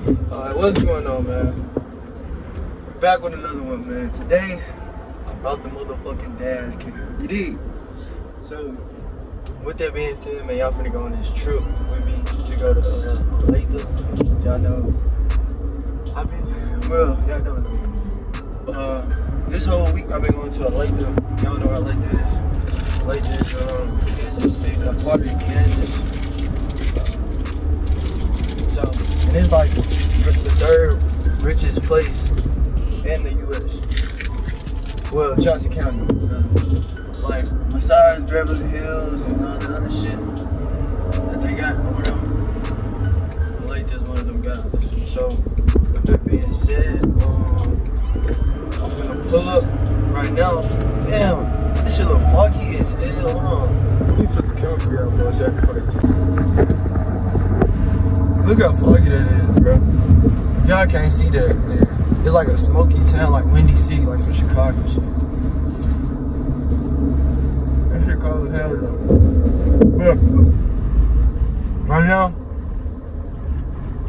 Alright, what's going on, man? Back with another one, man. Today, I brought the motherfucking dash cam. You dig? So, with that being said, man, y'all finna go on this trip with me to go to Latham. Y'all know, y'all don't know. This whole week I've been going to Latham. Y'all know how Latham is. Latham is, Kansas City, part of Kansas. So, and it's like the third richest place in the U.S. Well, Johnson County. Like, besides Beverly Hills and all the other shit that they got going on, Latham's one of them guys. So, with that being said, I'm finna pull up right now. Damn, this shit look foggy as hell. Hold on. Let me flip the camera for y'all for a second. Look how foggy that is, bro. If y'all can't see that, man, it's like a smoky town, like Windy City, like some Chicago shit. That shit cold as hell, though. But right now,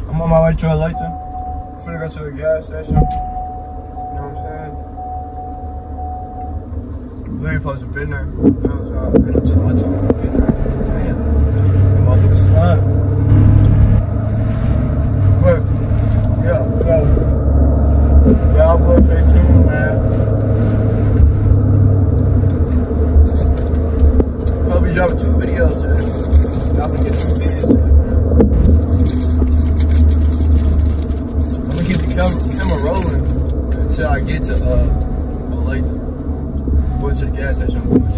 I'm on my way to Latham. I'm finna go to a gas station. You know what I'm saying? We're supposed to been there. You know what I'm saying? I don't tell my time for being there. Damn, that motherfucker slime. But yeah, so y'all boys stay tuned, man. I'll be dropping 2 videos today. Y'all can get some videos today, man. I'm gonna keep the camera rolling until I get to Latham. Going to the gas station I'm going to.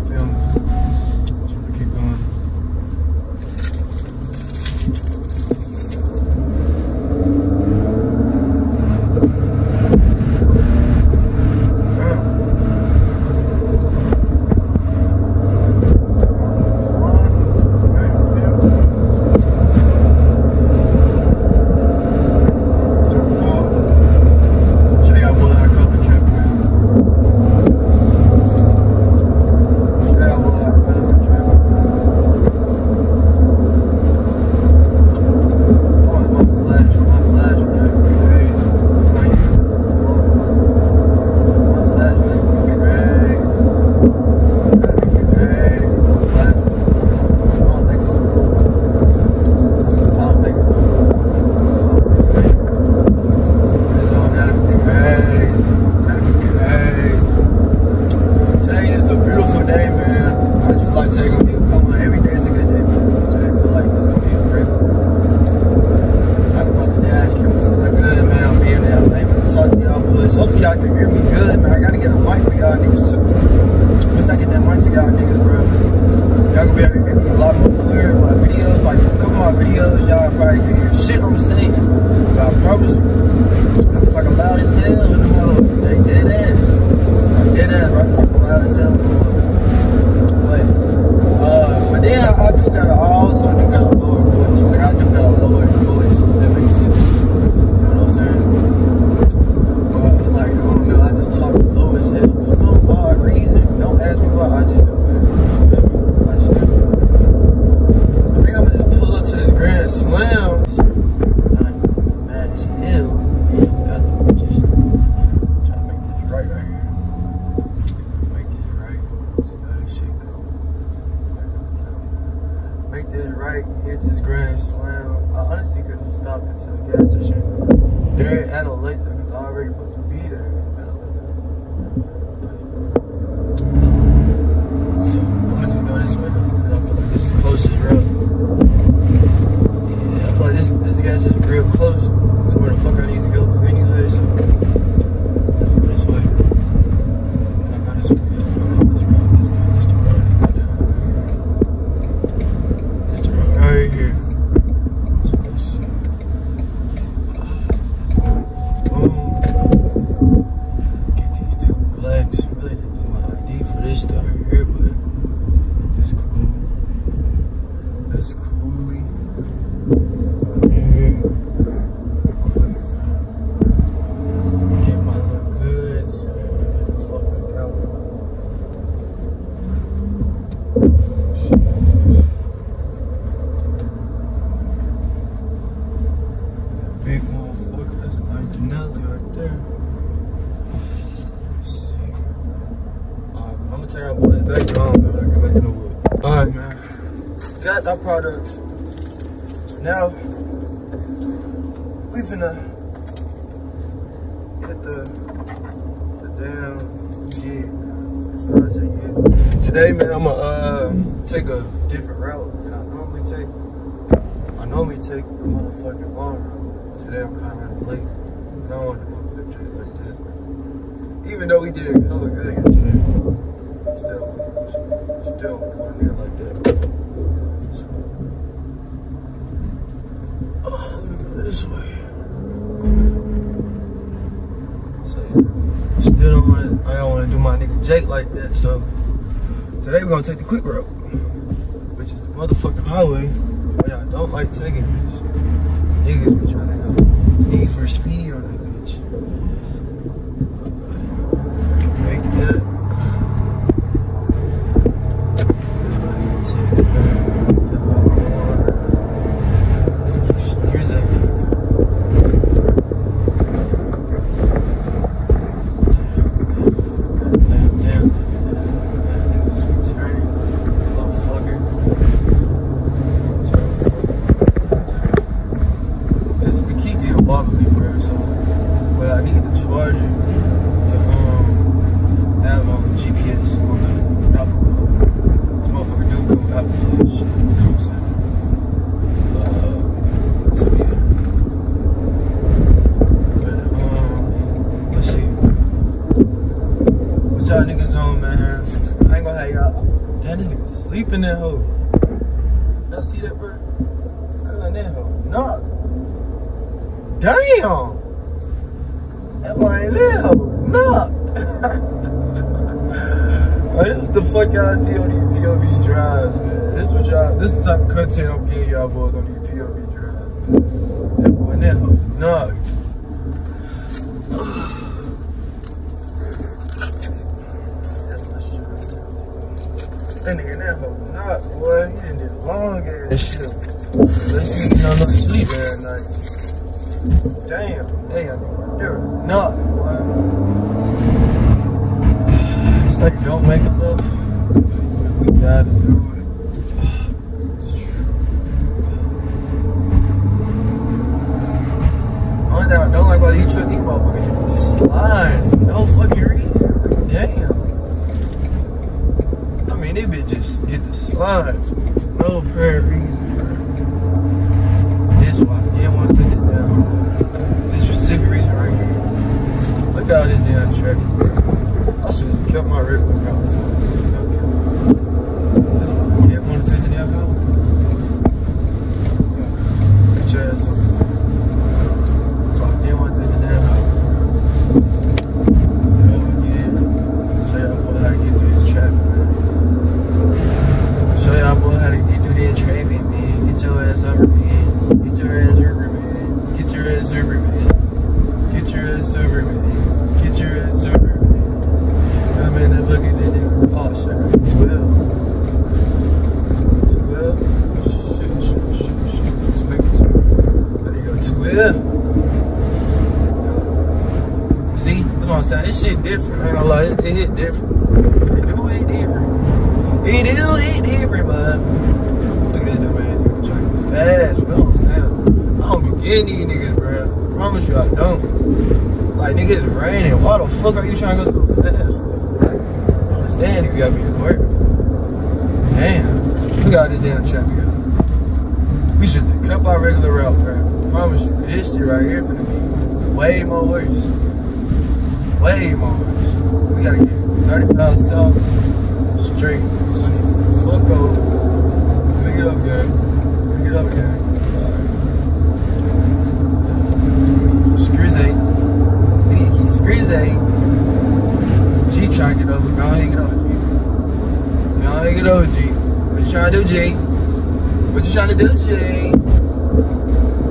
Feel me? So I'm gonna keep going. Hopefully y'all can hear me good, man. I gotta get a mic for y'all niggas too. Once I get that mic for y'all niggas, bro, y'all gonna be able to hear me a lot more clear in my videos. Like, a couple of my videos, y'all probably can hear shit I'm saying. But I promise you, I'm talking loud as hell in the mode. They dead ass. I'm dead ass, bro. I'm talking loud as hell in the mode. But then I do got a lower voice. Like, I do got a lower voice. That makes sense. You know what I'm saying? Like, I don't know, I just talk low as hell for some odd reason. Don't ask me why, I just do, man. I just do. I think I'm gonna just pull up to this Grand Slam. I'm mad as hell. Got the bitches. Trying to make this right here. Make this right. See how this shit go. Make this right, hit this Grand Slam. I honestly couldn't stop into the gas station. There at Latham, because I already supposed to be there. So I'm gonna just go this way though, because I feel like this is the closest road. Yeah, I feel like this gas is real close to where the fuck I need to go to anyway, so let's go this way. And I got this road, this the road I need to go down. This the road right here. So let's see. Get these 2 blacks. Really didn't need my ID for this stuff right here, but it's cool. That's cool. Yeah. Cool. got our products. So now we finna hit the damn gig. Today, man, I'ma take a different route than I normally take. I normally take the motherfucking long route. Today I'm kinda late. I don't want to do my quick trade like that. Even though we did hella good yesterday, still going there like that. So, let me go this way. So still I don't want to do my nigga Jake like that. So today we're gonna take the quick route, which is the motherfucking highway. But I don't like taking this. Niggas be trying to have need for speed on that bitch. Make that. In that hole. Y'all see that, bro? Cut in that hole. Nah. Damn. That boy ain't that hole. Knocked. What the fuck y'all see on these POV drives, man? This is the type of content I'm getting y'all boys on these POV drives. That boy in that hole. Knocked. That nigga in that hole knocked, boy. He done did a long ass shit. Let's see if he don't know sleep every night. Damn. Damn, they're knocked, boy. It's like you don't make enough. We gotta do it. Only thing I don't like about these motherfuckers slide for no fucking reason. Damn. They bitch just get the slide for no apparent reason, bro. This why I didn't want to take it down. This specific reason right here. Look out this damn traffic, bro. I should have kept my regular route. This why I didn't want to take the damn highway. Get your ass over. That's why I didn't want to take the damn highway. Show y'all boy how to get through this traffic, man. Show y'all boy how to get through that traffic, man. Get your ass over, man. Get your ass over, man. Get your ass over, man. Get your ass over, man. Get your ass over, man. I'm in the fucking oh shit. 12. 12. Shit. 12. There you go, 12. See? That's what I'm saying. This shit different. I ain't gonna lie. It hit different. It do hit different. It do hit different, bud. Look at this dude, man. He trying to get fast, bro. I'm saying. I don't be getting these niggas, bro. I promise you I don't. Like, niggas, it's raining. Why the fuck are you trying to go so fast? I understand if you gotta be in work. Damn. Look out this damn traffic, y'all. We should have kept our regular route, bro. I promise you. This shit right here finna be way more worse. Way more worse. We gotta get 35 south straight. So I need to fuck over. Let me get up, gang. Let me get up, gang. Alright. Scrizzy. We need to keep Scrizzy. Jeep trying to get over. Y'all ain't get over, Jeep. Y'all ain't get over, Jeep. What you trying to do, Jeep? What you trying to do, Jeep?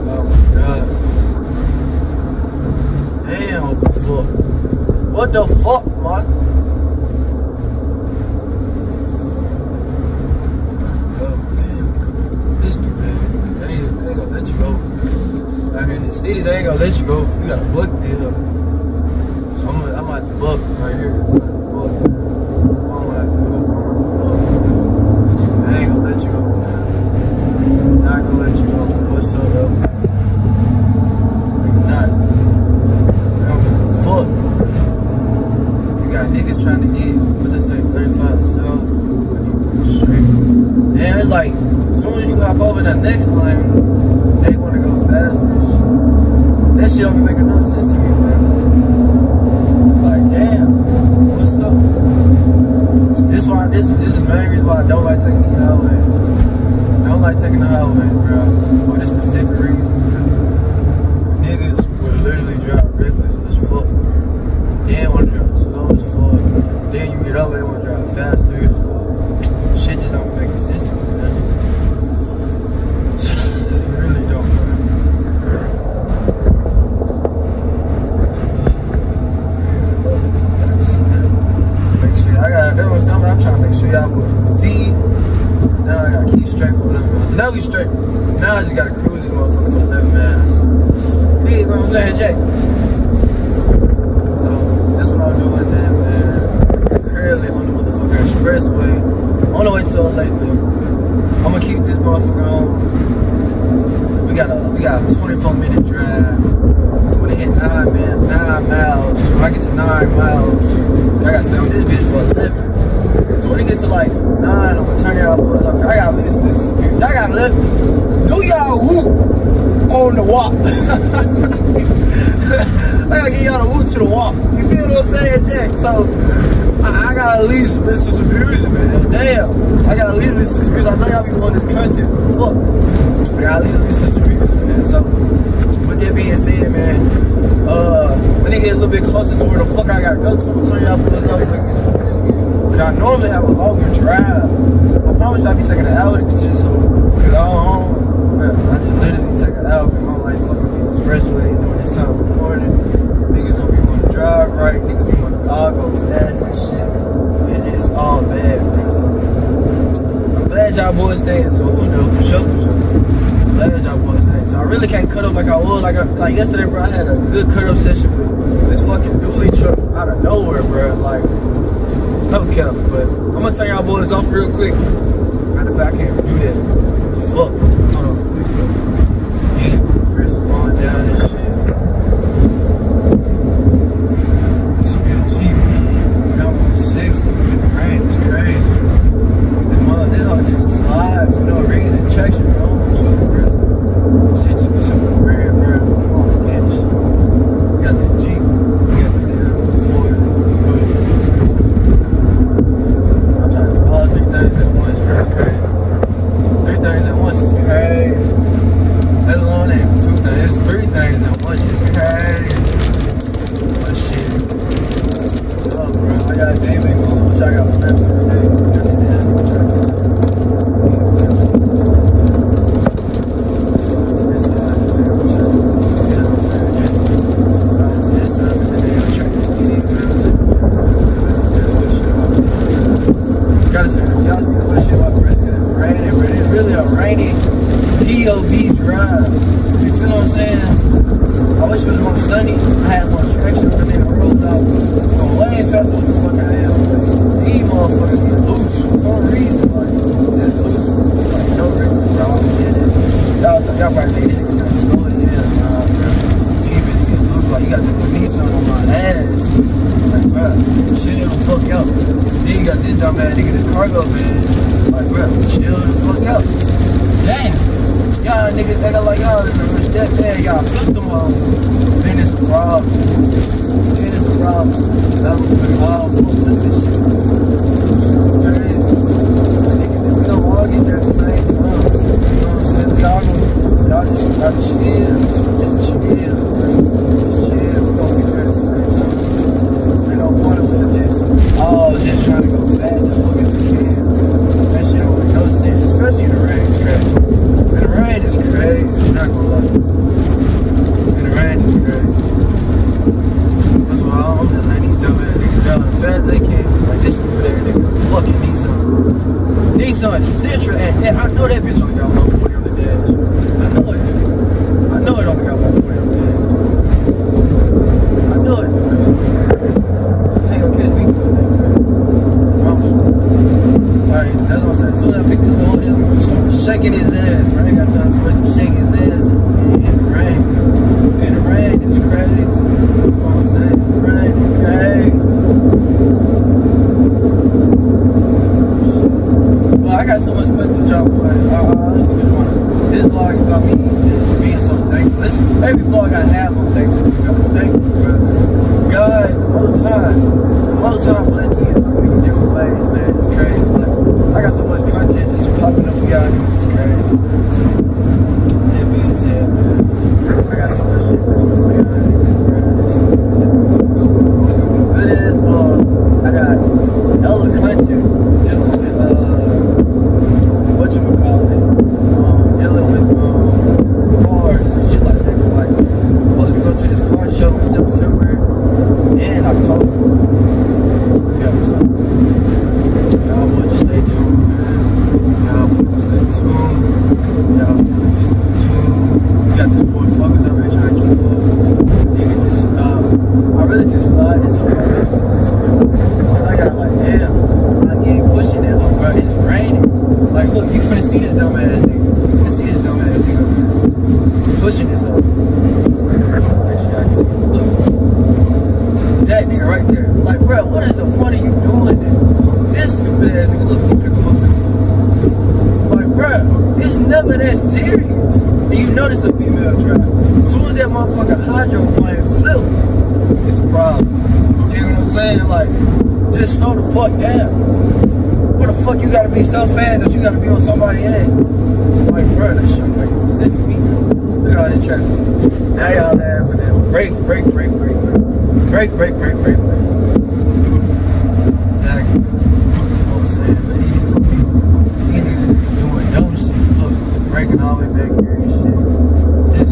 Oh my god. Damn, what the fuck? What the fuck, man? Let you go. Back in the city, they ain't gonna let you go. You gotta book this up. So I'm at the book right here. I'm at the book. They ain't gonna let you go, man. shit don't be making no sense to me, man. Like, damn, what's up? This is the main reason why I don't like taking the highway. I don't like taking the highway, bro, for this specific reason, man. Niggas will literally drive reckless as fuck. Then want to drive slow as fuck. Then you get over and want to drive faster as fuck. Shit just don't make sense to me, man. It really don't, man. Make sure I gotta do something. I'm trying to make sure y'all will see. Now I gotta keep straight for 11 miles. So now we straight. Now I just gotta cruise this motherfucker for 11 miles. You dig what I'm saying, Jay? So that's what I'm doing then, man. Currently on the motherfucking expressway. On the way to LA, dude. I'm gonna keep this motherfucker on. We got a 24-minute drive. So when it hit 9 miles, so when I get to 9 miles, I gotta stay on this bitch for 11. So when it get to like 9, I'm gonna turn it out. I gotta listen to this. Y'all gotta let me. Do y'all whoop on the walk. I gotta get y'all to whoop to the walk. You feel what I'm saying, Jack? So I gotta at least listen to some music, man. Damn. I gotta at least listen to some music. I know y'all be wanting this content. Fuck. I gotta at least listen to some music, man. So with that being said, man, when they get a little bit closer to where the fuck I gotta go to, I'm gonna turn y'all bullets off so I can get some music. Cause I normally have a longer drive. I promise I'll be taking an hour to get to this hole. Cause I just literally take an hour because I'm like fucking the expressway during this time of the morning. Niggas don't be wanting to drive right, niggas be wanting to all go fast and shit. It's just all bad, bro. So I'm glad y'all boys staying soon though, for sure. Glad y'all boys staying. So I really can't cut up like I was. Like yesterday, bro, I had a good cut up session with this fucking dually truck out of nowhere, bro. Like, no cap, but I'm gonna turn y'all boys off real quick. Matter of fact, I can't do that. Fuck. Hold on. Yeah, we're slowing down this shit. Let's get a Jeep. Now I'm on 60. The rain is crazy. This all just slide for no reason. Traction wrong. Shit just be so weird, bro. Come on, man. We got this Jeep. We got the damn Ford. I'm trying to do all 3 things at once, bro. It's crazy. 3 things at once is crazy. Let alone that 2 things. It's 3 things at once. It's crazy. But shit. Oh, bro. I got a day week on, which I got planned for today. POV drive. You feel what I'm saying? I wish it was more sunny. I had more traction, but then I rolled out going way faster than the fuck I am. These motherfuckers get loose for some reason. Like, they're loose. Like, no reason. Y'all get it. Y'all probably think they can just slow it down. Nah, bro. These bitches get loose. Like, you got to put me something on my ass. Like, bro, shit, it'll fuck you up. Then you got this dumb ass nigga, this cargo man. Like, bro, chill the fuck out. Damn. Y'all niggas acting like y'all in the step there, y'all flip them all. Then it's a problem. That was all full of this shit. Crazy. We don't all get there at the same time. You know what I'm saying? Y'all just gotta chill. Just chill. We're gonna get there at the same time. Ain't no point of this. All just trying to go fast as fuck as we can. That shit don't make no sense, especially in the rain. It's crazy. And the rain is crazy, I'm not gonna lie. And the rain is crazy. That's why I'm just letting these dumb ass niggas drive as fast as they can. Like this stupid ass nigga, fucking Nissan Sentra, and I know that bitch only got 140 on the dash. I know it only got 140 on the dash. I know it. Ain't gonna catch me doing that. Alright, that's what I'm saying. As soon as I pick this whole deal, I'm gonna start shaking his ass. I ain't got time for him to shake his ass in the rain. In the rain, it's crazy. You know what I'm saying? The rain is crazy. Well, I got so much questions with y'all, boy. This vlog is about me every vlog I have, I'm thankful, bro. God, the Most High blessed me in so many different ways, man. It's crazy. Like, I got so much content just popping up for y'all niggas. It's crazy. So, that being said, man, I got so much shit coming for y'all niggas, bro. It's good ass vlog. I got hella content dealing with, whatchamacallit, dealing with, cars and shit like that. Like, I'm supposed to go to this car show in September and October. Yeah, so y'all boys just stay tuned, man. Y'all boys stay tuned. Y'all boys stay tuned. We got this boy fuckers up here trying to keep up. Nigga just stop. I really can slide this up right now. I got like, damn, like, he ain't pushing that up, bro. It's raining. Like, look, you finna see this dumb ass nigga. You finna see this dumb ass nigga pushing this up. Make sure y'all can see it. Look. That nigga right there. Like, bro, what is the point of you doing this? This stupid ass nigga, look, you finna come up to me. Like, bro, it's never that serious. And you know this a female trap. As soon as that motherfucking hydroplane flip, it's a problem. You know what I'm saying? Like, just slow the fuck down. What the fuck you gotta be so fast that you gotta be on somebody's ass? Like, bro, that shit make no sense to me. Look at all this traffic. Now y'all laughing at me. Break. Exactly. You know what I'm saying? But he niggas be doing dumb shit. Look, breaking all the way back here and shit. This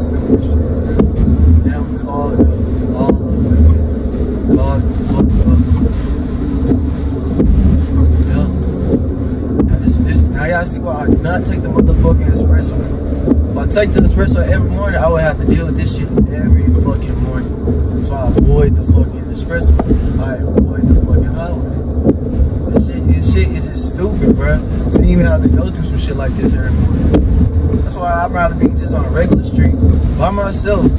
stupid shit. Now we called it up. All of it. Called the fuck up. Now y'all see why I do not take the motherfucking expressway. If I take the expressway every morning, I would have to deal with this shit every fucking morning. So I avoid the fucking expressway. I avoid the fucking highway. This shit is just stupid, bro. To even have to go through some shit like this every morning. That's why I'd rather be just on a regular street by myself. You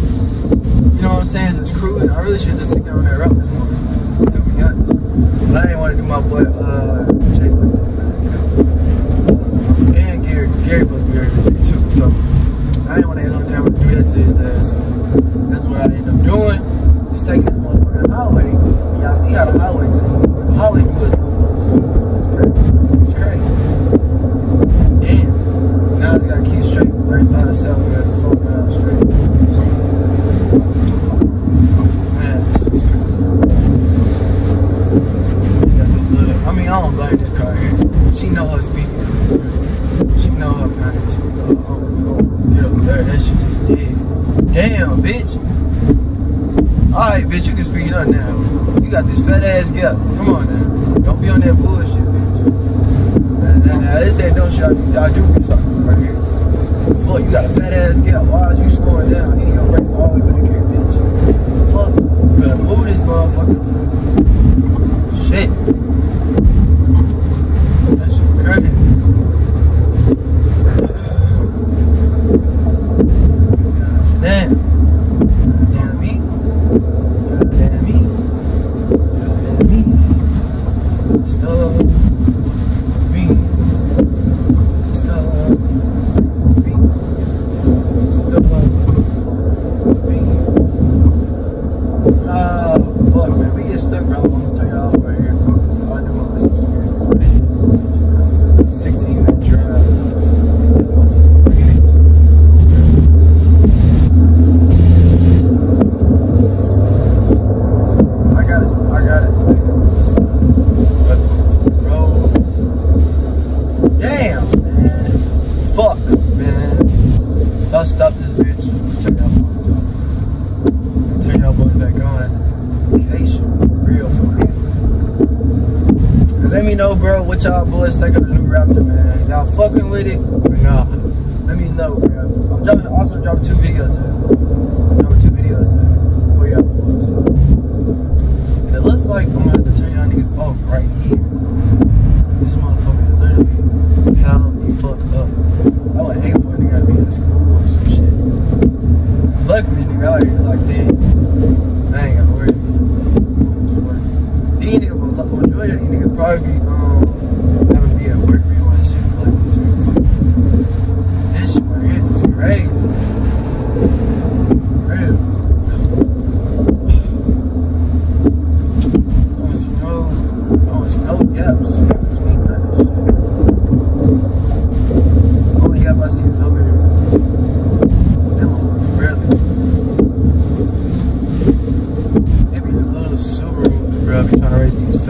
know what I'm saying? Just cruising. I really should just take down that route this morning, to be honest. But I didn't want to do my boy Jay like that, man. And Gary, because Gary supposed to be here today too. So I didn't want to end up having to do that to his ass. So that's what I ended up doing. Just taking this motherfucking highway. And y'all see how the highway took me. The highway do us. It's crazy. Damn. Now I just gotta keep straight. 35 to 7, got 4 miles straight. So, man, this is crazy. You got this little, I mean, I don't blame this car here. She know her speaking. She know her kind of speaking. Oh, get over there. That shit just dead. Damn, bitch. Alright, bitch, you can speed up now. You got this fat ass gap. Come on now. Don't be on that bullshit, bitch. Now this that dumb shit y'all do something right here. Fuck, you got a fat ass gap. Why is you slowing down? He ain't gonna race all the way back here, bitch. Fuck. You better move this motherfucker. Shit. That shit crazy. Damn. Damn me. Stop. Fuck, man. We get stuck, bro. I'm gonna tell y'all right here. I do want this to 16-minute drive. I gotta stay on this side. But, bro. Damn, man. Fuck, man. If I stop this bitch, I'm gonna turn y'all boys off. Turn y'all boys back on. Vacation, for real. And let me know, bro, what y'all boys think of the new Raptor, man. Y'all fucking with it or nah? Let me know, bro. I'm also dropping 2 videos today. For y'all boys. So. And it looks like I'm gonna have to turn y'all niggas off right here. This motherfucker literally held me fuck up. I would hate for a nigga to be in school or some shit. Luckily, nigga, out here like that. So I ain't gotta worry. These niggas, majority of these niggas probably be having to be at work real and shit like this. This shit right here is crazy.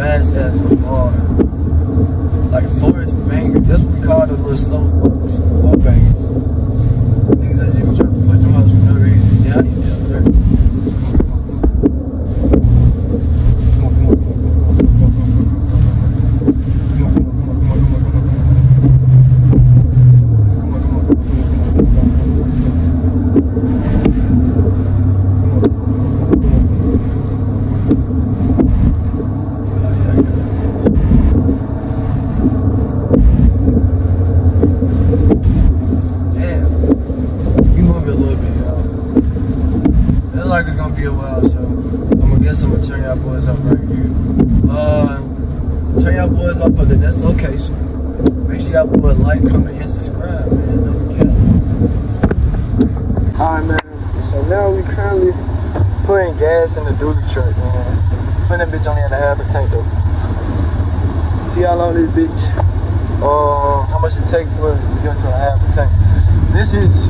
fast ass car. Like forest banger. That's what we call those little slow fucks. Fuck bangers. Niggas that just be trying to push them hoes for no reason. Yeah, I need to tell her. Like it's gonna be a while, so I'm gonna turn y'all boys off right here. Turn y'all boys off for the next location. Make sure y'all boys like, comment, and subscribe, man. No cap. Alright, man. So now we currently putting gas in the dually truck, man. Putting that bitch only at a half a tank though. See how long this bitch, how much it takes for it to get to a half a tank. This is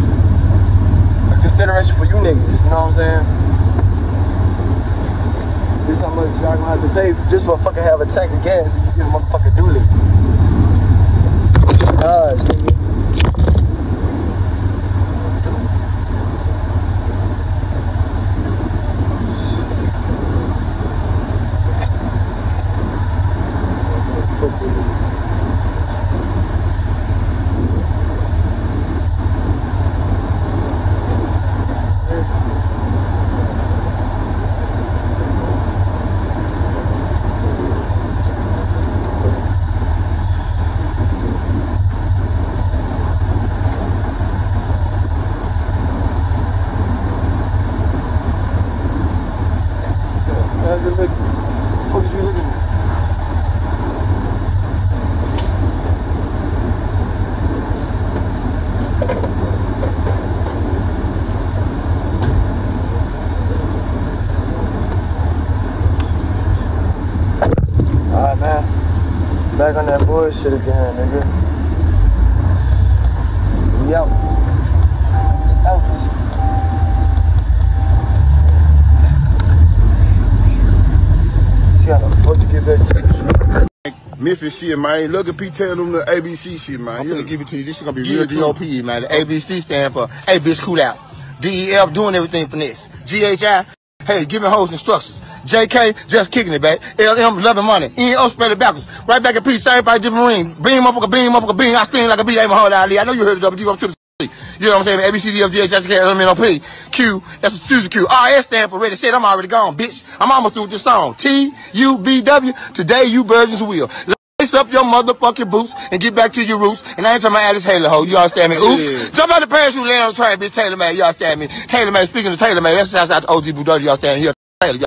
consideration for you niggas, you know what I'm saying? This is how much y'all gonna have to pay just for a fucking half a tank of gas if you get a motherfucking dually. Gosh, nigga. What is you looking at? Alright, man. Back on that bullshit again, nigga. We out. Out. Memphis shit, man. Look at Pete telling them the ABC shit, man. I'm gonna give it to you. This is gonna be real GOP, man. The ABC stand for hey bitch cool out. DEF doing everything for this. GHI, hey, giving hoes instructions. JK just kicking it back. LM loving money. EO spread it backwards. Right back at Peace, everybody different ring. Beam, motherfucker, beam, motherfucker, beam. I sting like a beat, ain't my whole Ali. I know you heard of W, I'm to the C. You know what I'm saying? ABCD of GHI, LMNOP. Q, that's a Susan Q. RS stand for ready. Shit, I'm already gone, bitch. I'm almost through with this song. TUBW, today you virgins will. Lace up your motherfucking boots and get back to your roots. And I ain't talking about Alice Taylor, hoe. You understand me? Oops. Yeah. Jump out the parachute, land on the train, bitch. Taylor, man. You understand me? Taylor, man. Speaking of Taylor, man. That's out to OG Budody. You understand? Here, Taylor.